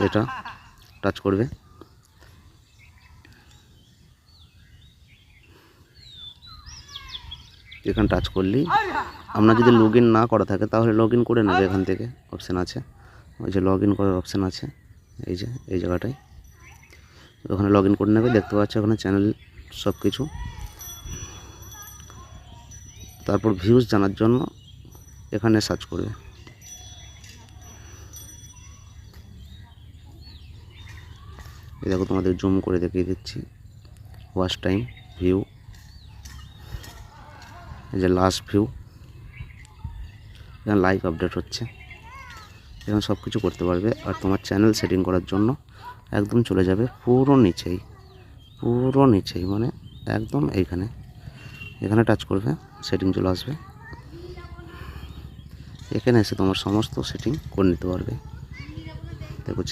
এটা টাচ করবে। এখানে টাচ করলেই আপনার যদি লগ ইন না করা থাকে তাহলে লগ ইন করে নেবে। এখান থেকে অপশান আছে, ওই যে লগ ইন করার অপশান আছে, এই যে এই জায়গাটায় ওখানে লগ ইন করে নেবে। দেখতে পাচ্ছ ওখানে চ্যানেল সব কিছু। তারপর ভিউজ জানার জন্য এখানে সার্চ করবে। এই দেখো তোমাদের জুম করে দেখিয়ে দিচ্ছি। ওয়াচ টাইম, ভিউ, এই যে লাস্ট ভিউ, এখানে লাইভ আপডেট হচ্ছে, এখানে সব কিছু করতে পারবে। আর তোমার চ্যানেল সেটিং করার জন্য একদম চলে যাবে পুরো নিচেই, মানে একদম এইখানে, এখানে টাচ করবে, সেটিং চলে আসবে। এখানে এসে তোমার সমস্ত সেটিং করে নিতে পারবে। দেখো